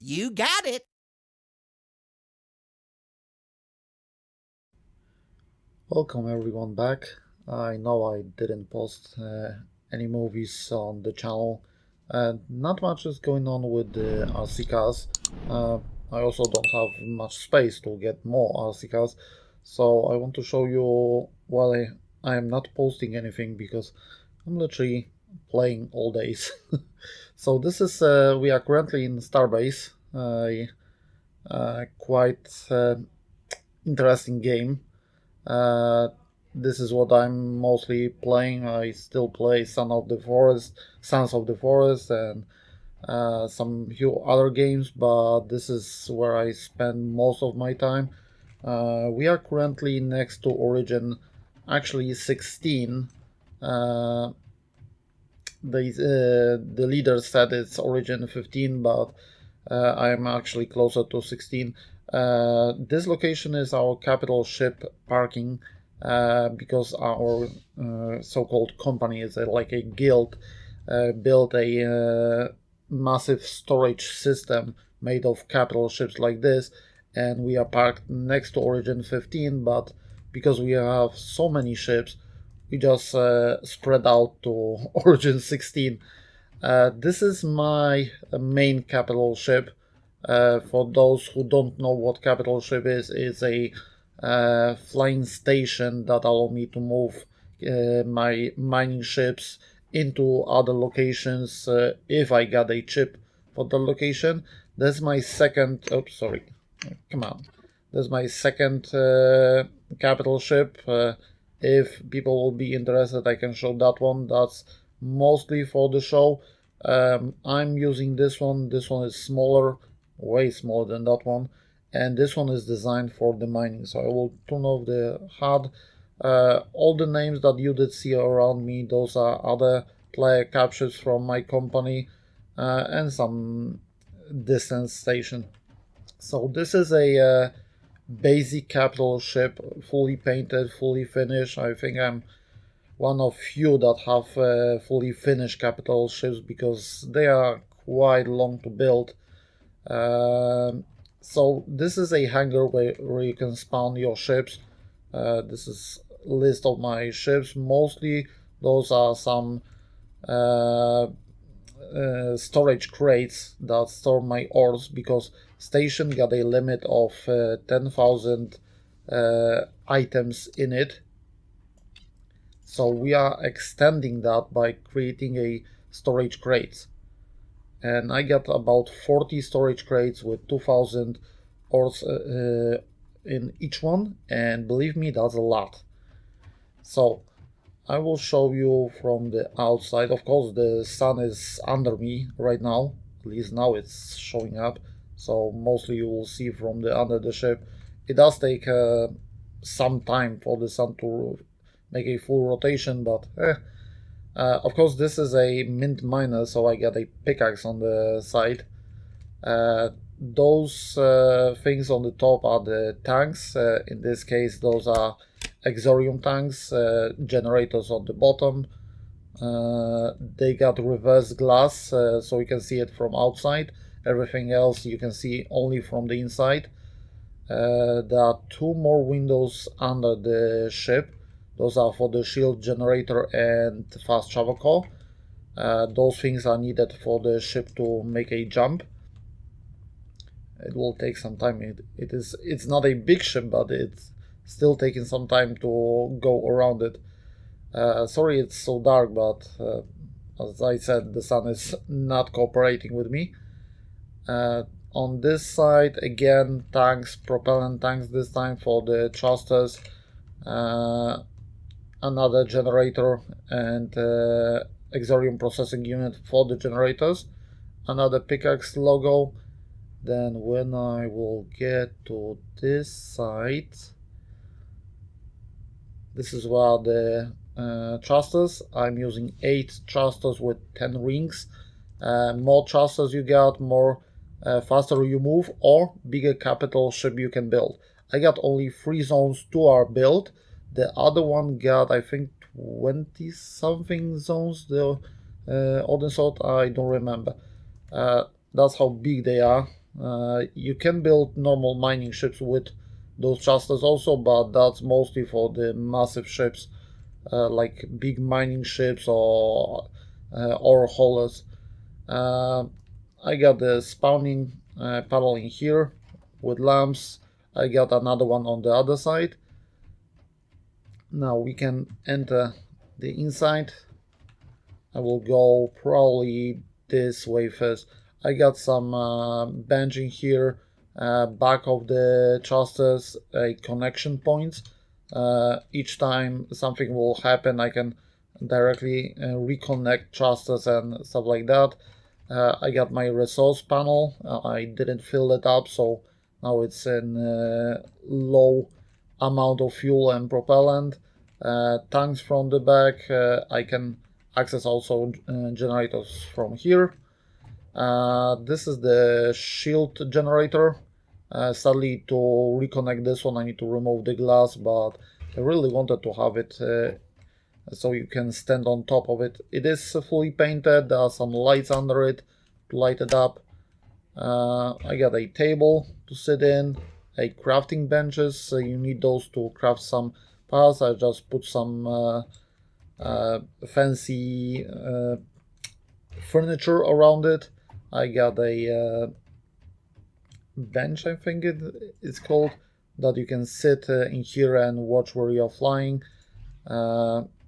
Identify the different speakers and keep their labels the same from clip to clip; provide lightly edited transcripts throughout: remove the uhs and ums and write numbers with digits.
Speaker 1: You got it.
Speaker 2: Welcome everyone back. I know I didn't post any movies on the channel. Not much is going on with the RC cars. I also don't have much space to get more RC cars. So I want to show you why I am not posting anything because I'm literally playing all days. So this is we are currently in Starbase. Quite interesting game. uh, this is what I'm mostly playing. I still play Sons of the Forest, and some few other games, but this is where I spend most of my time. We are currently next to Origin, actually 16. Uh, the leader said it's Origin 15, but I'm actually closer to 16. This location is our capital ship parking because our so-called company is like a guild built a massive storage system made of capital ships like this, and we are parked next to Origin 15. But because we have so many ships, we just spread out to Origin 16. This is my main capital ship. For those who don't know what capital ship is, it's a flying station that allow me to move my mining ships into other locations if I got a chip for the location. That's my second. Oops, sorry. Come on. That's my second capital ship. If people will be interested, I can show that one. That's mostly for the show. I'm using this one. This one is smaller, way smaller than that one, and this one is designed for the mining. So I will turn off the HUD. All the names that you did see around me, those are other player captures from my company, and some distance station. So this is a basic capital ship, fully painted, fully finished. I think I'm one of few that have fully finished capital ships because they are quite long to build. So this is a hangar where you can spawn your ships. This is a list of my ships. Mostly those are some uh, storage crates that store my ores because station got a limit of 10,000 items in it. So we are extending that by creating a storage crates. And I got about 40 storage crates with 2,000 ores in each one, and believe me, that's a lot. So I will show you from the outside. Of course, the sun is under me right now. At least now it's showing up. So mostly you will see from the under the ship. It does take some time for the sun to make a full rotation, but of course this is a mint miner, so I got a pickaxe on the side. Those things on the top are the tanks. In this case, those are exorium tanks, generators on the bottom. They got reverse glass, so you can see it from outside. Everything else you can see only from the inside. There are two more windows under the ship. Those are for the shield generator and fast travel core. Those things are needed for the ship to make a jump. It will take some time. It's not a big ship, but it's still taking some time to go around it. Sorry it's so dark, but as I said, the sun is not cooperating with me. On this side, again, tanks, propellant tanks this time for the thrusters, another generator and exorium processing unit for the generators, another pickaxe logo. Then when I will get to this side, this is where the thrusters. I'm using 8 thrusters with 10 rings. More thrusters you got, more faster you move, or bigger capital ship you can build. I got only 3 zones, 2 are built. The other one got, I think, 20 something zones. The other sort, I don't remember. That's how big they are. You can build normal mining ships with those thrusters also, but that's mostly for the massive ships, like big mining ships or ore haulers. I got the spawning panel in here with lamps. I got another one on the other side. Now we can enter the inside. I will go probably this way first. I got some bench in here, back of the thrusters, a connection points. Each time something will happen, I can directly reconnect thrusters and stuff like that. I got my resource panel. I didn't fill it up, so now it's in low amount of fuel and propellant. Tanks from the back. I can access also generators from here. This is the shield generator. Sadly, to reconnect this one, I need to remove the glass, but I really wanted to have it so you can stand on top of it. It is fully painted. There are some lights under it to light it up. I got a table to sit in, a crafting benches. So you need those to craft some parts. I just put some fancy furniture around it. I got a bench, I think it's called, that you can sit in here and watch where you're flying.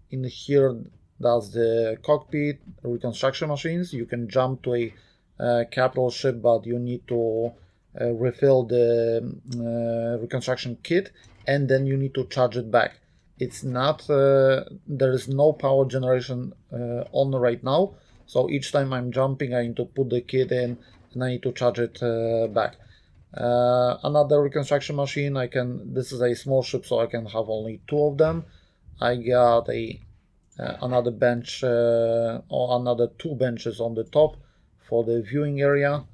Speaker 2: In here, that's the cockpit, reconstruction machines. You can jump to a capital ship, but you need to refill the reconstruction kit, and then you need to charge it back. It's not, there is no power generation on right now, so each time I'm jumping, I need to put the kit in and I need to charge it back. Another reconstruction machine, this is a small ship, so I can have only 2 of them. I got another bench or another 2 benches on the top for the viewing area.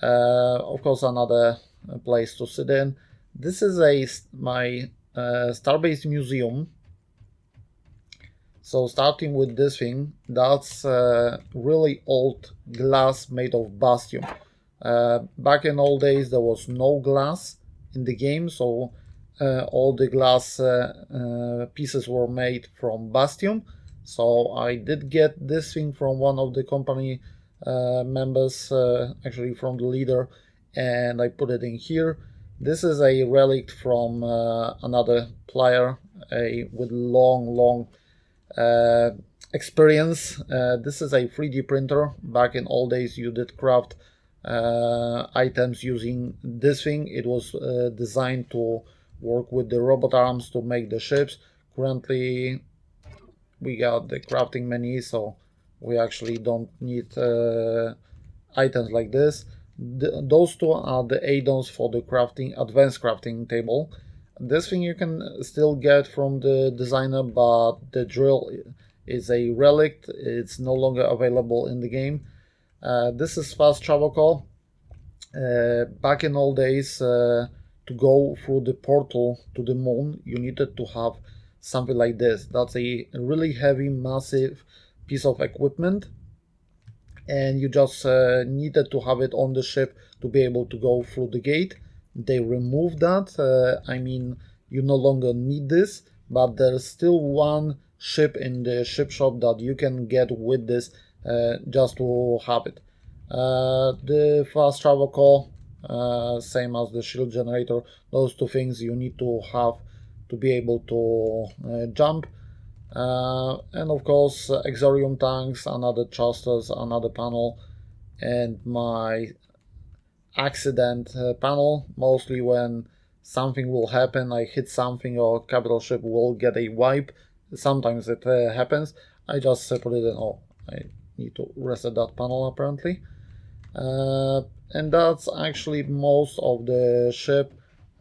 Speaker 2: Of course, another place to sit in. This is my Starbase museum. So starting with this thing, that's really old glass made of Bastium. Back in old days, there was no glass in the game, so all the glass pieces were made from Bastium. So I did get this thing from one of the company members, actually from the leader, and I put it in here. This is a relic from another player with long experience. This is a 3D printer. Back in old days, you did craft items using this thing. It was designed to work with the robot arms to make the ships. Currently, we got the crafting menu, so we actually don't need items like this. Those 2 are the add-ons for the advanced crafting table. This thing you can still get from the designer, but the drill is a relic. It's no longer available in the game. This is fast travel call. Back in old days, to go through the portal to the moon, you needed to have something like this. That's a really heavy, massive piece of equipment, and you just needed to have it on the ship to be able to go through the gate. They removed that. I mean, you no longer need this, but there's still one ship in the ship shop that you can get with this just to have it. The fast travel call, same as the shield generator. Those 2 things you need to have to be able to jump. And of course, Exorium tanks, another thrusters, another panel, and my accident panel. Mostly when something will happen, I hit something or capital ship will get a wipe. Sometimes it happens. I just put it in. Oh, I need to reset that panel apparently. And that's actually most of the ship.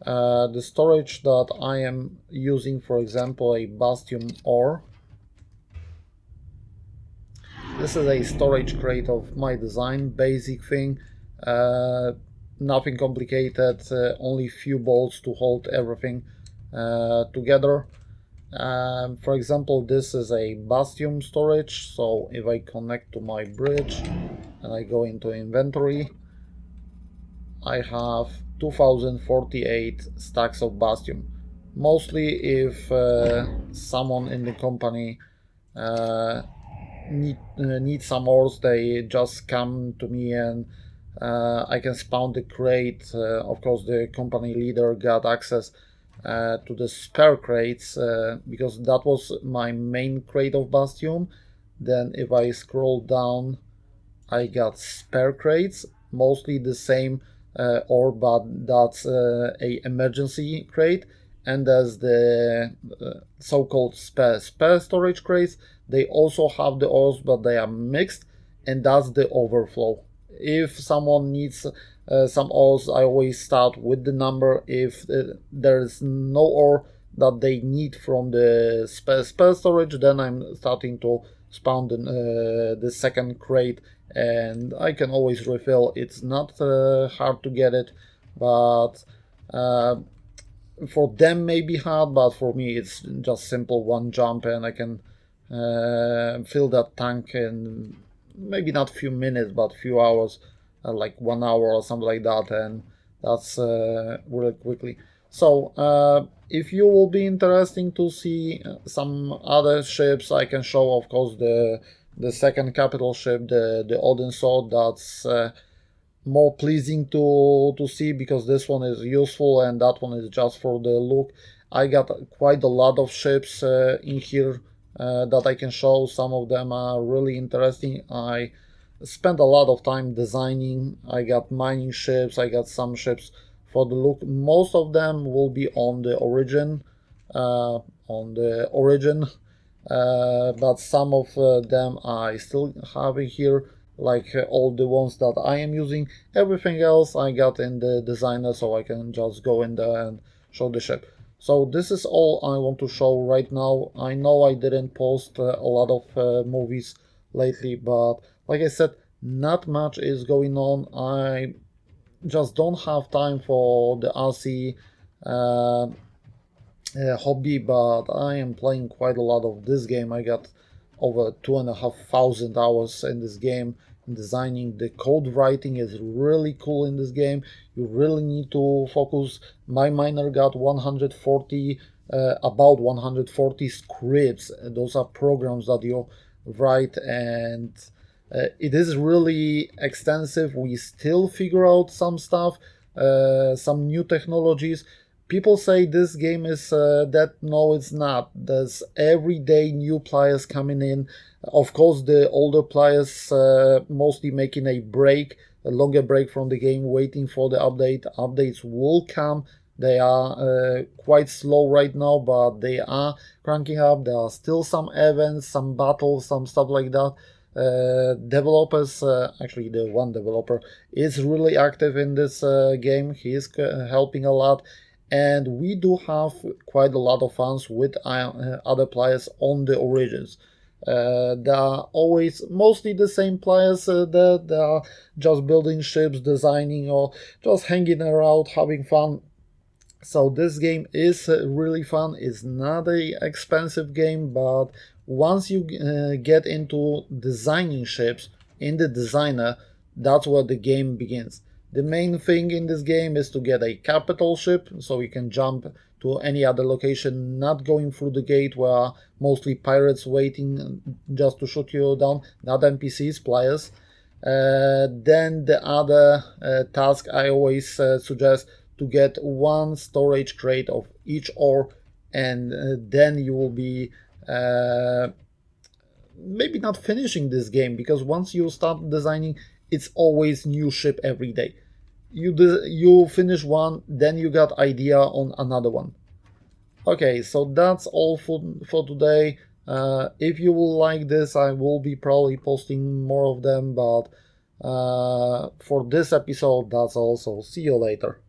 Speaker 2: The storage that I am using, for example, a Bastium ore. This is a storage crate of my design, basic thing, nothing complicated, only few bolts to hold everything together. For example, this is a Bastium storage, so if I connect to my bridge and I go into inventory, I have 2048 stacks of Bastion. Mostly if someone in the company uh, need some ores, they just come to me and I can spawn the crate. Of course, the company leader got access to the spare crates because that was my main crate of Bastion. Then if I scroll down, I got spare crates, mostly the same ore, but that's a emergency crate. And there's the so-called spare storage crates. They also have the ores, but they are mixed, and that's the overflow. If someone needs some ores, I always start with the number. If there's no ore that they need from the spare storage, then I'm starting to spawn the second crate, and I can always refill. It's not hard to get it, but uh, for them may be hard, but for me it's just simple one jump and I can fill that tank in maybe not few minutes but few hours, like 1 hour or something like that, and that's really quickly. So if you will be interesting to see some other ships, I can show of course the second capital ship, the Odin Sword. That's more pleasing to see because this one is useful and that one is just for the look. I got quite a lot of ships in here that I can show. Some of them are really interesting. I spent a lot of time designing. I got mining ships, I got some ships for the look. Most of them will be on the origin, but some of them I still have in here, like all the ones that I am using. Everything else I got in the designer, so I can just go in there and show the ship. So this is all I want to show right now. I know I didn't post a lot of movies lately, but like I said, not much is going on. I just don't have time for the RC hobby, but I am playing quite a lot of this game. I got over 2,500 hours in this game. Designing, the code writing is really cool in this game. You really need to focus. My miner got 140, about 140 scripts. Those are programs that you write, and it is really extensive. We still figure out some stuff, some new technologies. People say this game is dead. No, it's not. There's every day new players coming in. Of course, the older players mostly making a longer break from the game, waiting for the update. Updates will come. They are quite slow right now, but they are cranking up. There are still some events, some battles, some stuff like that. Developers, actually the one developer is really active in this game. He is helping a lot, and we do have quite a lot of fans with other players on the origins. There are always mostly the same players that they are just building ships, designing, or just hanging around, having fun. So this game is really fun. It's not a expensive game, but once you get into designing ships in the designer, that's where the game begins. The main thing in this game is to get a capital ship so you can jump to any other location, not going through the gate where mostly pirates waiting just to shoot you down, not NPCs, players. Then the other task I always suggest, to get one storage crate of each ore, and then you will be maybe not finishing this game, because once you start designing, it's always new ship every day. You finish one, then you got idea on another one. Okay, so that's all for today. If you will like this, I will be probably posting more of them, but for this episode, that's all. So see you later.